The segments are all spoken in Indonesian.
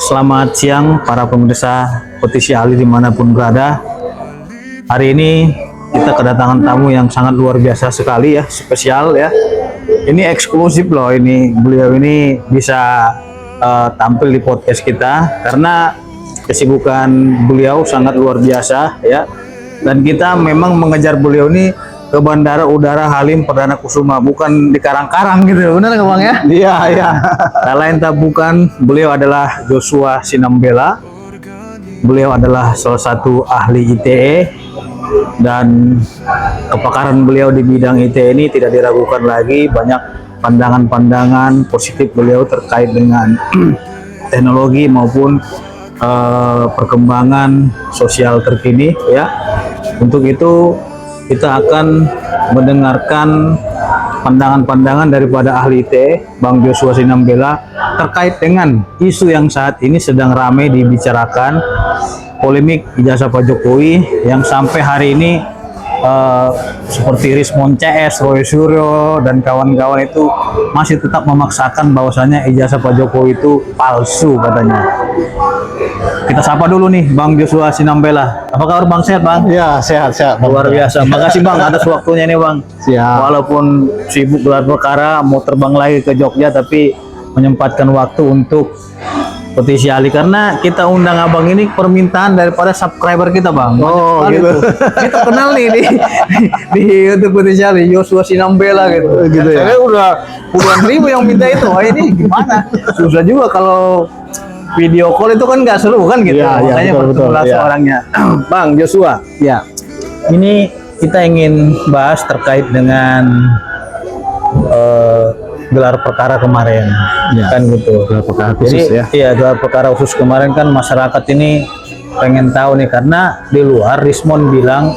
Selamat siang para pemirsa Petisi Ali dimanapun berada. Hari ini kita kedatangan tamu yang sangat luar biasa sekali ya, spesial ya. Ini eksklusif loh, ini beliau ini bisa tampil di podcast kita karena kesibukan beliau sangat luar biasa ya. Dan kita memang mengejar beliau ini ke Bandara Udara Halim Perdana Kusuma, bukan di Karang-Karang gitu, benar nggak Bang ya? Iya, iya. Tak lain tak bukan, beliau adalah Joshua Sinambela. Beliau adalah salah satu ahli ITE dan kepakaran beliau di bidang ITE ini tidak diragukan lagi. Banyak pandangan-pandangan positif beliau terkait dengan teknologi maupun perkembangan sosial terkini ya. Untuk itu kita akan mendengarkan pandangan-pandangan daripada ahli ITE, Bang Joshua Sinambela, terkait dengan isu yang saat ini sedang ramai dibicarakan, polemik ijazah Pak Jokowi yang sampai hari ini seperti Rismon CS, Roy Suryo dan kawan-kawan itu masih tetap memaksakan bahwasanya ijazah Pak Jokowi itu palsu katanya. Kita sapa dulu nih Bang Joshua Sinambela. Apa kabar Bang, sehat Bang? Ya, sehat-sehat. Luar biasa. Makasih Bang atas waktunya nih Bang. Siap. Walaupun sibuk gelar perkara, mau terbang lagi ke Jogja, tapi menyempatkan waktu untuk Petisi Ali karena kita undang Abang ini permintaan daripada subscriber kita Bang. Oh gitu. Kita kenal nih di YouTube Petisi Ali, Joshua Sinambela gitu. Gitu ya. Saya udah puluhan ribu yang minta itu. Wah ini gimana? Susah juga kalau video call itu kan nggak seru kan gitu. Ya, Makanya betul, langsung ya. orangnya. Bang Joshua, Ya. ini kita ingin bahas terkait dengan gelar perkara kemarin, Ya. kan gitu. Gelar perkara khusus Jadi, ya. iya gelar perkara khusus kemarin kan masyarakat ini pengen tahu nih karena di luar Rismon bilang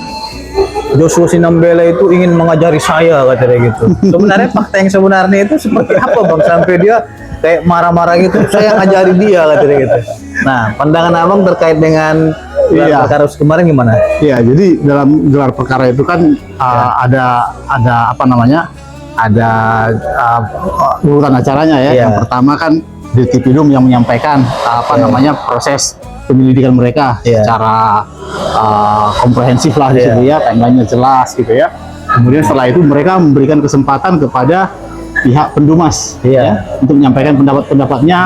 Joshua Sinambela itu ingin mengajari saya katanya gitu. Sebenarnya fakta yang sebenarnya itu seperti apa Bang sampai dia kayak marah-marah gitu, saya ngajari dia katanya gitu. Nah, pandangan Abang terkait dengan gelar Iya. perkara khusus kemarin gimana? Iya, jadi dalam gelar perkara itu kan ada apa namanya? Ada urutan acaranya ya. Iya. Yang pertama kan Dirtipidum yang menyampaikan namanya proses penyelidikan mereka Iya. secara komprehensif lah di Iya. situ ya, timelinenya jelas gitu ya. Kemudian setelah itu mereka memberikan kesempatan kepada pihak pendumas Iya. ya, untuk menyampaikan pendapat-pendapatnya,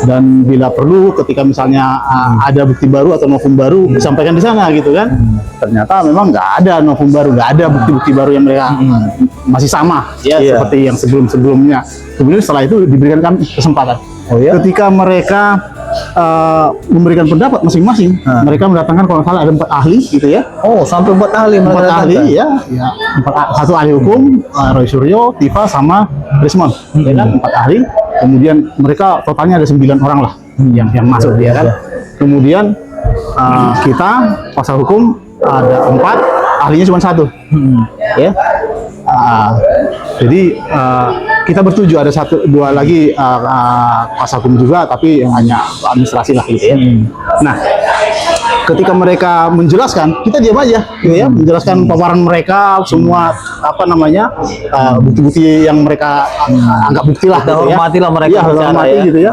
dan bila perlu ketika misalnya ada bukti baru atau novum baru disampaikan di sana gitu kan. Ternyata memang nggak ada novum baru, nggak ada bukti-bukti baru yang mereka masih sama ya, Iya. seperti yang sebelum-sebelumnya. Kemudian setelah itu diberikan kami kesempatan Oh ya? ketika mereka memberikan pendapat masing-masing. Mereka mendatangkan kalau nggak salah ada 4 ahli gitu ya. Oh, sampai 4 ahli 4 mereka ahli datang. ya, satu ahli hukum, Roy Suryo, Tifa sama Rismon, ya kan, 4 ahli. Kemudian mereka totalnya ada 9 orang lah yang masuk ya kan. Kemudian kita pasal hukum ada 4, ahlinya cuma 1, ya. Jadi kita bertujuh, ada 1-2 lagi pasal hukum juga, tapi hanya administrasi lah gitu ya. Nah, ketika mereka menjelaskan, kita diam aja gitu ya, menjelaskan paparan mereka semua apa namanya bukti-bukti yang mereka anggap bukti lah Kita gitu ya. hormatilah mereka Iya, bicara hormati ya. gitu ya.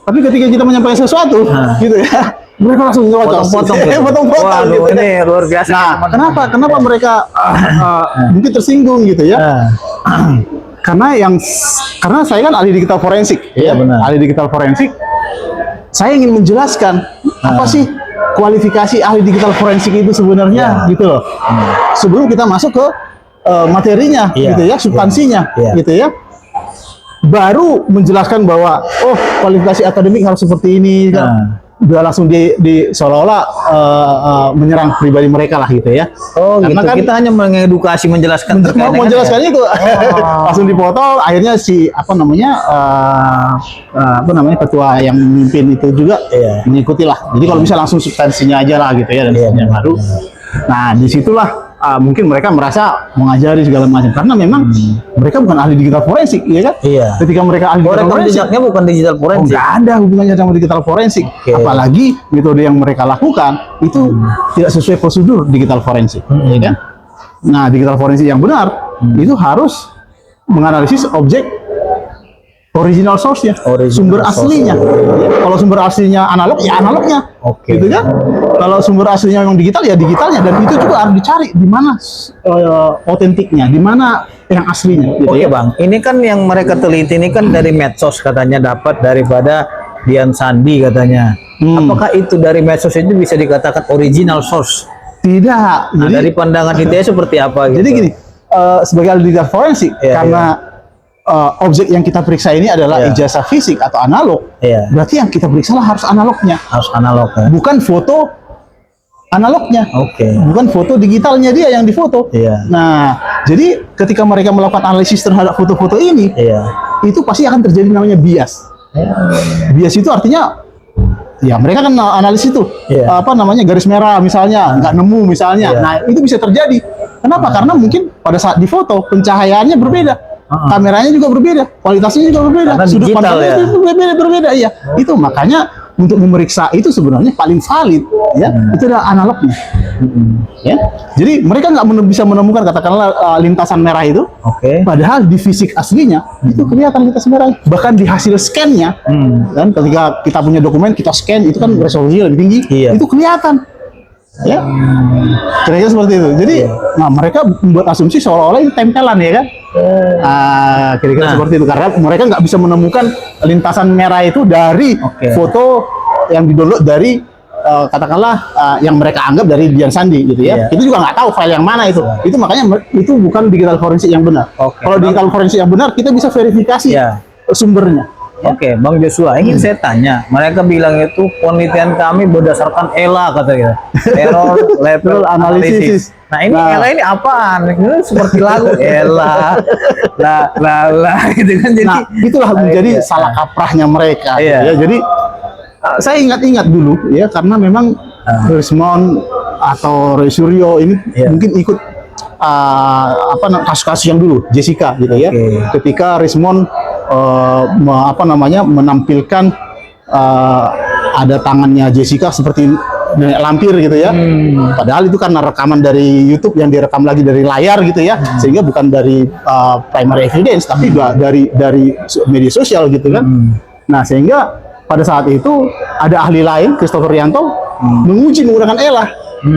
Tapi ketika kita menyampaikan sesuatu gitu ya, mereka langsung nyocok. Potong-potong gitu. Potong-potong Waduh, gitu. ini luar biasa. Nah, kenapa mereka mungkin tersinggung gitu ya? Karena saya kan ahli digital forensik, Iya, ya, benar. ahli digital forensik. Saya ingin menjelaskan apa sih kualifikasi ahli digital forensik itu sebenarnya, gitu loh. Sebelum kita masuk ke materinya, Iya. gitu ya, substansinya, Iya. gitu ya. Baru menjelaskan bahwa kualifikasi akademik harus seperti ini. Udah langsung di seolah-olah menyerang pribadi mereka lah gitu ya. Oh, Karena gitu. kan Kita hanya mengedukasi, menjelaskan terkait mau dengan menjelaskan ya. itu langsung dipotong. Akhirnya si ketua yang memimpin itu juga Iya. mengikuti lah. Jadi kalau bisa langsung substansinya aja lah gitu ya, dan yang baru. Nah, disitulah mungkin mereka merasa mengajari segala macam karena memang mereka bukan ahli digital forensik, ya kan? Iya. Ketika mereka ahli digital Rekam forensik, jejaknya bukan digital forensik. nggak ada hubungannya sama digital forensik. Oke. Apalagi metode yang mereka lakukan itu tidak sesuai prosedur digital forensik, ya kan? Nah, digital forensik yang benar itu harus menganalisis objek original source-nya, Original sumber source. aslinya. Kalau sumber aslinya analog, ya analognya. Oke. Gitu kan? Kalau sumber aslinya memang digital, ya digitalnya. Dan itu juga harus dicari di mana otentiknya, di mana yang aslinya. Gitu Oke ya. Bang, ini kan yang mereka teliti ini kan dari medsos katanya dapat daripada Dian Sandi katanya. Apakah itu dari medsos itu bisa dikatakan original source? Tidak. Nah, dari pandangan ITE seperti apa gitu? Jadi gini, sebagai ahli digital forensik, Iya, karena objek yang kita periksa ini adalah Iya. ijazah fisik atau analog, Iya. berarti yang kita periksa harus analognya, Harus analog ya. bukan foto analognya, Oke. bukan foto digitalnya dia yang difoto. Iya. Nah, jadi ketika mereka melakukan analisis terhadap foto-foto ini, Iya. itu pasti akan terjadi namanya bias. Bias itu artinya, ya mereka kan analisis itu, Iya. apa namanya, garis merah misalnya, nggak nemu misalnya. Iya. Nah, itu bisa terjadi. Kenapa? Karena mungkin pada saat difoto pencahayaannya berbeda, kameranya juga berbeda, kualitasnya juga berbeda, Karena sudut digital pandangnya ya. itu berbeda. Iya. Itu makanya untuk memeriksa itu sebenarnya paling valid, ya. Itu adalah analognya. Ya. Jadi mereka nggak bisa menemukan katakanlah lintasan merah itu. Oke. Padahal di fisik aslinya itu kelihatan lintasan merah. Bahkan di hasil scan-nya, kan ketika kita punya dokumen kita scan itu kan resolusi lebih tinggi, Iya. itu kelihatan. Ya, kira-kira seperti itu. Jadi, nah mereka membuat asumsi seolah-olah ini tempelan ya kan? Kira-kira Nah. seperti itu karena mereka nggak bisa menemukan lintasan merah itu dari Oke. foto yang didownload dari katakanlah yang mereka anggap dari Dian Sandi gitu ya. Iya. Kita juga nggak tahu file yang mana itu. Itu makanya itu bukan digital forensik yang benar. Oke. Kalau digital forensik yang benar kita bisa verifikasi Iya. sumbernya. Oke, Bang Joshua, ingin saya tanya. Mereka bilang itu penelitian kami berdasarkan ELA katanya, error level analysis. Nah, ini ELA ini apaan? Ini seperti lagu ELA, la gitu kan. Jadi, Nah, itulah menjadi iya. salah kaprahnya mereka. Iya. Ya, jadi saya ingat-ingat dulu ya karena memang Rismond atau Roy Suryo ini Iya. mungkin ikut kasus-kasus yang dulu Jessica gitu ya. Oke. Ketika Rismond menampilkan ada tangannya Jessica seperti nenek lampir gitu ya. Padahal itu karena rekaman dari YouTube yang direkam lagi dari layar gitu ya, sehingga bukan dari primary evidence tapi dari media sosial gitu kan. Nah, sehingga pada saat itu ada ahli lain, Christopher Rianto, menguji menggunakan ELA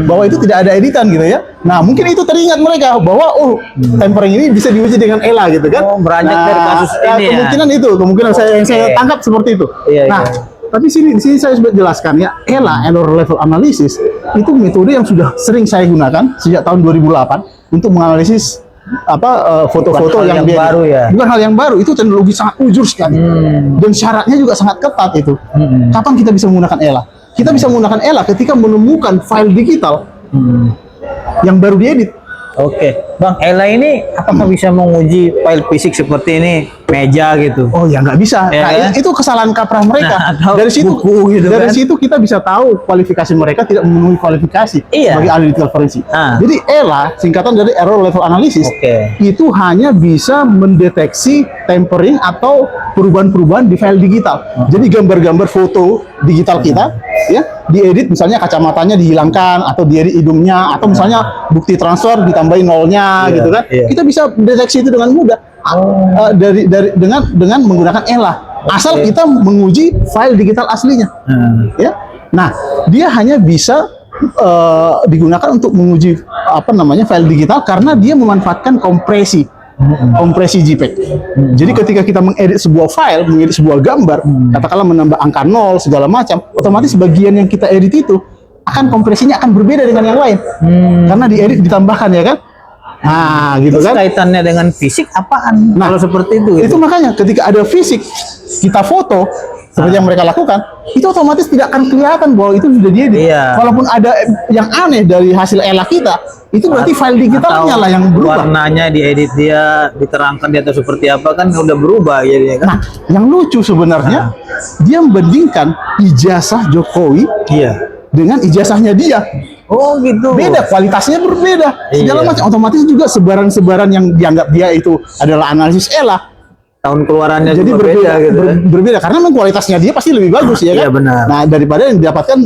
bahwa itu tidak ada editan gitu ya. Nah, mungkin itu teringat mereka bahwa tempering ini bisa diuji dengan ELA gitu kan. Oh, beranjak dari kasus ini ya. Kemungkinan yang saya tangkap seperti itu. Iya, Nah, iya. tapi di sini saya sudah jelaskan ya, ELA, error level analysis, itu metode yang sudah sering saya gunakan sejak tahun 2008 untuk menganalisis foto-foto Bukan hal yang baru ya. Bukan hal yang baru, itu teknologi sangat ujur sekali. Dan syaratnya juga sangat ketat itu. Kapan kita bisa menggunakan ELA? Kita bisa menggunakan ELA ketika menemukan file digital yang baru diedit. Oke, Bang, ELA ini apakah bisa menguji file fisik seperti ini, meja gitu? Oh ya nggak bisa. Ya, Nah, kan? itu kesalahan kaprah mereka. Nah, atau dari situ, buku gitu dari kan? situ kita bisa tahu kualifikasi mereka tidak memenuhi kualifikasi Iya. sebagai ahli digital forensik. Ah. Jadi ELA singkatan dari error level analysis. Oke. Itu hanya bisa mendeteksi tempering atau perubahan-perubahan di file digital. Jadi gambar-gambar foto digital kita, ya, diedit misalnya kacamatanya dihilangkan atau diedit hidungnya atau misalnya bukti transfer ditambahin nolnya Iya, gitu kan. iya. Kita bisa mendeteksi itu dengan mudah. Dengan menggunakan ELA. Asal kita menguji file digital aslinya. Ya. Nah, dia hanya bisa digunakan untuk menguji file digital karena dia memanfaatkan kompresi JPEG. Jadi ketika kita mengedit sebuah file, mengedit sebuah gambar, katakanlah menambah angka 0 segala macam, otomatis bagian yang kita edit itu akan kompresinya akan berbeda dengan yang lain. Karena diedit ditambahkan ya kan? Nah, gitu Terus kan? kaitannya dengan fisik apaan? Nah, Kalau seperti itu, Itu makanya ketika ada fisik kita foto seperti yang mereka lakukan, itu otomatis tidak akan kelihatan bahwa itu sudah diedit. Iya. Walaupun ada yang aneh dari hasil ELA kita, itu berarti file digitalnya atau lah yang berubah. warnanya diedit dia, diterangkan dia atau seperti apa kan udah berubah jadinya kan? Nah, yang lucu sebenarnya dia membandingkan ijazah Jokowi Iya. dengan ijazahnya dia. Oh gitu. Beda, kualitasnya berbeda. Segala Iya. macam, otomatis juga sebaran-sebaran yang dianggap dia itu adalah analisis ELA. Tahun keluarannya Jadi juga berbeda, beda gitu kan? berbeda karena memang kualitasnya dia pasti lebih bagus ya kan. Iya, benar. Nah, daripada yang didapatkan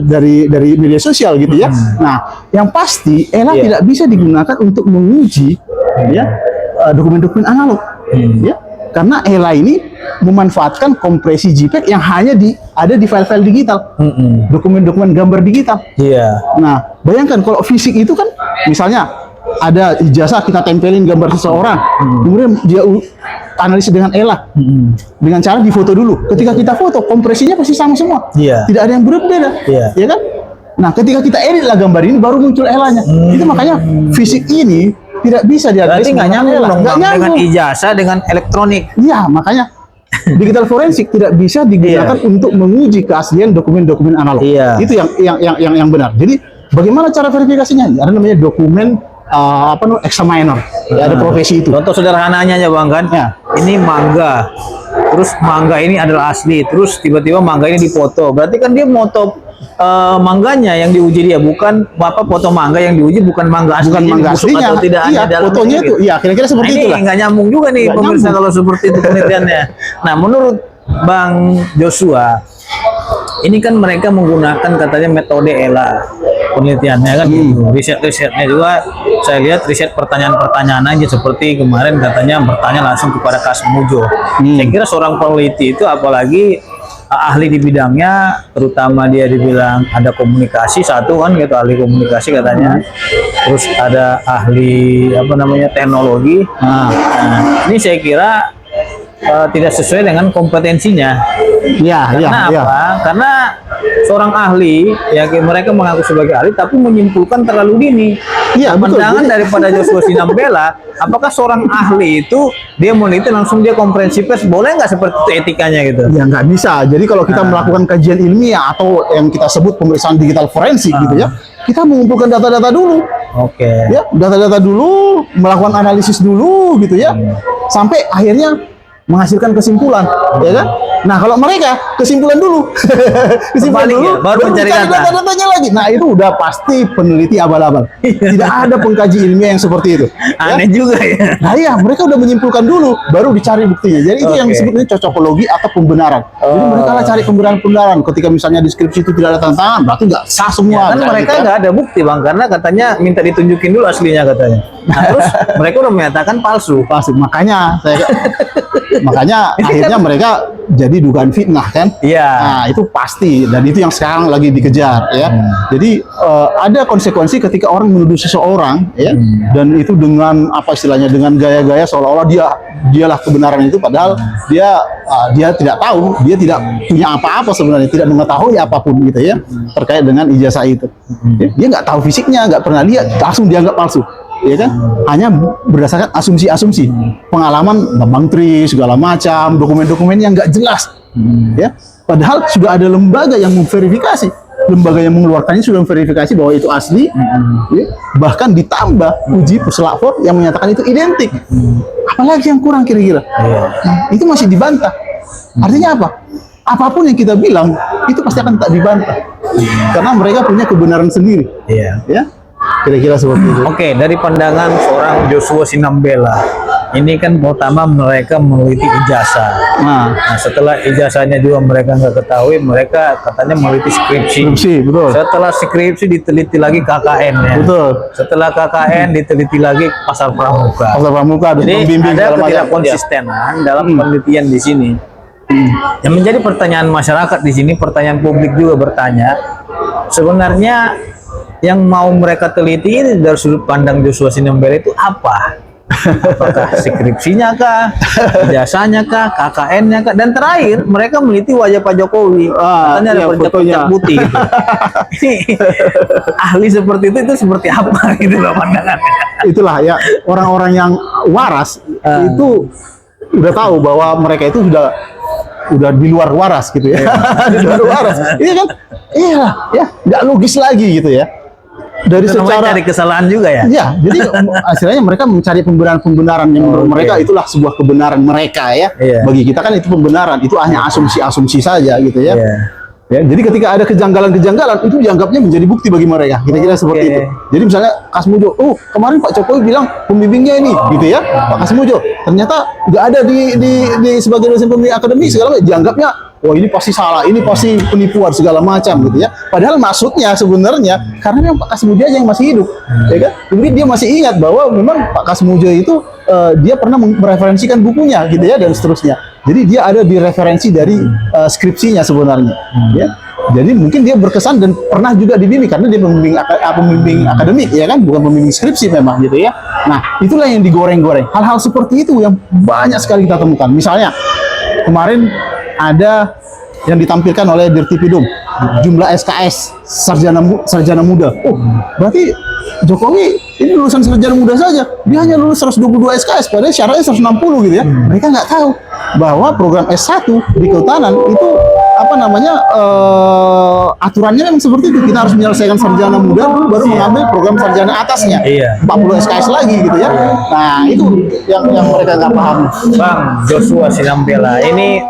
dari media sosial gitu ya. Nah, yang pasti ELA Iya. tidak bisa digunakan untuk menguji ya dokumen-dokumen analog ya. Karena ELA ini memanfaatkan kompresi JPEG yang hanya ada di file-file digital, dokumen-dokumen gambar digital. Iya. Nah, bayangkan kalau fisik itu kan, misalnya ada ijazah kita tempelin gambar seseorang, kemudian dia analisis dengan ELA, dengan cara difoto dulu. Ketika kita foto, kompresinya pasti sama semua. Iya. Tidak ada yang berbeda, ya kan? Nah, ketika kita edit lah gambar ini, baru muncul ELA-nya. Itu makanya fisik ini tidak bisa dianalisis. Berarti nggak nyambung dong, nggak Bang, dengan nyambung. ijazah dengan elektronik. Iya, makanya digital forensik tidak bisa digunakan untuk menguji keaslian dokumen-dokumen analog. Iya. Itu yang benar. Jadi bagaimana cara verifikasinya? Ada namanya dokumen examiner. Ya, ada profesi itu. Contoh sederhananya aja Bang kan, Ya. ini mangga, terus mangga ini adalah asli, terus tiba-tiba mangga ini dipoto, berarti kan dia moto mangganya yang diuji dia, bukan foto mangga yang diuji bukan mangga asli, Bukan mangga busuk aslinya. atau tidak Iya, ada dalamnya fotonya gitu. itu. Iya, kira-kira seperti Nah, itulah. ini nggak nyambung juga nih Nggak pemirsa nyambung. kalau seperti itu penelitiannya. Nah, menurut Bang Joshua, ini kan mereka menggunakan katanya metode ELA penelitiannya kan gitu. Riset-risetnya juga saya lihat riset pertanyaan-pertanyaan aja, seperti kemarin katanya bertanya langsung kepada Kasmujo. Saya kira seorang peneliti itu, apalagi ahli di bidangnya, terutama dia dibilang ada komunikasi satu kan gitu, ahli komunikasi katanya, terus ada ahli teknologi. Nah, ini saya kira tidak sesuai dengan kompetensinya. Iya, iya, Karena iya. apa? Karena seorang ahli, ya mereka mengaku sebagai ahli, tapi menyimpulkan terlalu dini. Iya, betul. Pandangan daripada Joshua Sinambela, apakah seorang ahli itu dia meneliti langsung dia konferensi pers, boleh nggak seperti itu etikanya gitu? Ya nggak bisa. Jadi kalau kita melakukan kajian ilmiah atau yang kita sebut pemeriksaan digital forensik gitu ya, kita mengumpulkan data-data dulu. Oke. Ya, data-data dulu, melakukan analisis dulu gitu ya, sampai akhirnya menghasilkan kesimpulan, ya kan? Nah, kalau mereka kesimpulan dulu, kesimpulan Berbalik dulu, ya, baru mencari cari data. data-datanya lagi. Nah, itu udah pasti peneliti abal-abal. Tidak ada pengkaji ilmiah yang seperti itu. Ya? Aneh juga ya. Nah, iya, mereka udah menyimpulkan dulu, baru dicari buktinya. Jadi itu yang Oke. disebutnya cocokologi atau pembenaran. Jadi mereka lah cari pembenaran-pembenaran. Ketika misalnya deskripsi itu tidak ada tanda tangan, berarti nggak sah semua. Kan Kayak mereka gitu ya. nggak ada bukti Bang, karena katanya minta ditunjukin dulu aslinya katanya. Nah, terus mereka udah menyatakan palsu. Pasti. Makanya akhirnya mereka jadi dugaan fitnah kan? Iya. Nah, itu pasti, dan itu yang sekarang lagi dikejar ya. Jadi ada konsekuensi ketika orang menuduh seseorang ya, dan itu dengan apa istilahnya, dengan gaya-gaya seolah-olah dialah kebenaran itu, padahal dia tidak tahu, dia tidak punya apa-apa sebenarnya, tidak mengetahui apapun gitu ya terkait dengan ijazah itu. Dia nggak tahu fisiknya, nggak pernah lihat, langsung dianggap palsu. Ya kan, hanya berdasarkan asumsi-asumsi, pengalaman Bambang Tri segala macam, dokumen-dokumen yang nggak jelas, ya. Padahal sudah ada lembaga yang memverifikasi, lembaga yang mengeluarkannya sudah memverifikasi bahwa itu asli, ya. Bahkan ditambah uji puslapor yang menyatakan itu identik. Apalagi yang kurang kira-kira? Nah, itu masih dibantah. Artinya apa? Apapun yang kita bilang itu pasti akan tak dibantah, karena mereka punya kebenaran sendiri. Iya. Ya. Kira-kira seperti itu. Oke, dari pandangan seorang Joshua Sinambela, ini kan pertama mereka meneliti ijazah. Nah, Setelah ijazahnya juga mereka nggak ketahui, mereka katanya meneliti skripsi. skripsi, betul. Setelah skripsi diteliti lagi KKN-nya. Betul. Setelah KKN diteliti lagi pasar pramuka. Pasar pramuka ada Jadi pembimbing ada segala macam. ketidakkonsistenan dalam penelitian di sini. Yang menjadi pertanyaan masyarakat di sini, pertanyaan publik juga bertanya, sebenarnya yang mau mereka teliti ini dari sudut pandang Joshua Sinambela itu apa? Apakah skripsinya kah, ijazahnya kah, KKN-nya kah, dan terakhir mereka meneliti wajah Pak Jokowi. Katanya ada iya, percak fotonya. putih gitu. Ini ahli seperti itu seperti apa gitu loh pandangannya. Itulah ya, orang-orang yang waras itu udah tahu bahwa mereka itu udah di luar waras gitu ya. Di luar waras. Iya kan? Iya, ya, nggak logis lagi gitu ya. Dari Itu namanya secara cari kesalahan juga ya. ya, jadi hasilnya mereka mencari pembenaran-pembenaran yang menurut Oke. mereka itulah sebuah kebenaran mereka ya. Iya. Bagi kita kan itu pembenaran, itu hanya asumsi-asumsi saja gitu ya. Iya. Ya, jadi ketika ada kejanggalan-kejanggalan itu dianggapnya menjadi bukti bagi mereka. Kira-kira seperti Oke. itu. Jadi misalnya Kasmujo, kemarin Pak Jokowi bilang pembimbingnya ini, gitu ya, Pak Kasmujo. Ternyata nggak ada di sebagai dosen pembimbing akademik segala macam. Dianggapnya, wah ini pasti salah, ini pasti penipuan segala macam gitu ya. Padahal maksudnya sebenarnya karena memang Pak Kasmujo aja yang masih hidup, ya kan? Kemudian dia masih ingat bahwa memang Pak Kasmujo itu dia pernah mereferensikan bukunya gitu ya, dan seterusnya. Jadi dia ada di referensi dari skripsinya sebenarnya. Ya. Jadi mungkin dia berkesan dan pernah juga dibimbing karena dia pembimbing akademik ya kan, bukan pembimbing skripsi memang gitu ya. Nah, itulah yang digoreng-goreng. Hal-hal seperti itu yang banyak sekali kita temukan. Misalnya kemarin ada yang ditampilkan oleh Dirtipidum, jumlah SKS sarjana muda. Oh, berarti Jokowi ini lulusan sarjana muda saja. Dia hanya lulus 122 SKS, padahal syaratnya 160 gitu ya. Mereka nggak tahu bahwa program S1 di kehutanan itu aturannya memang seperti itu. Kita harus menyelesaikan sarjana muda dulu baru mengambil program sarjana atasnya. 40 SKS lagi gitu ya. Nah, itu yang mereka nggak paham. Bang Joshua Sinambela, ini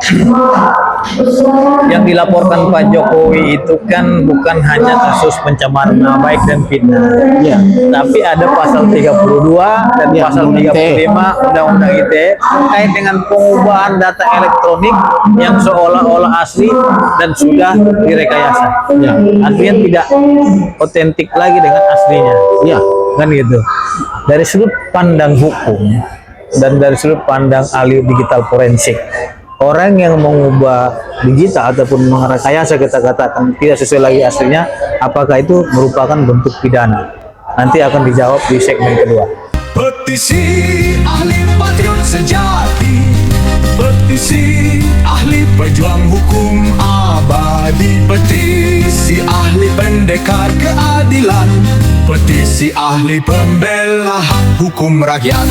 yang dilaporkan Pak Jokowi itu kan bukan hanya kasus pencemaran nama baik dan fitnah. Ya. Tapi ada pasal 32 dan Ya, pasal 35 Undang-Undang ITE terkait dengan pengubahan data elektronik yang seolah-olah asli dan sudah direkayasa. Ya. Artinya tidak otentik lagi dengan aslinya. Ya. Kan gitu. Dari sudut pandang hukum dan dari sudut pandang ahli digital forensik, orang yang mengubah digital ataupun merekayasa, kita katakan tidak sesuai lagi aslinya, apakah itu merupakan bentuk pidana? Nanti akan dijawab di segmen kedua. Petisi ahli patriot sejati, petisi ahli pejuang hukum abadi, petisi ahli pendekar keadilan, petisi ahli pembela hak hukum rakyat.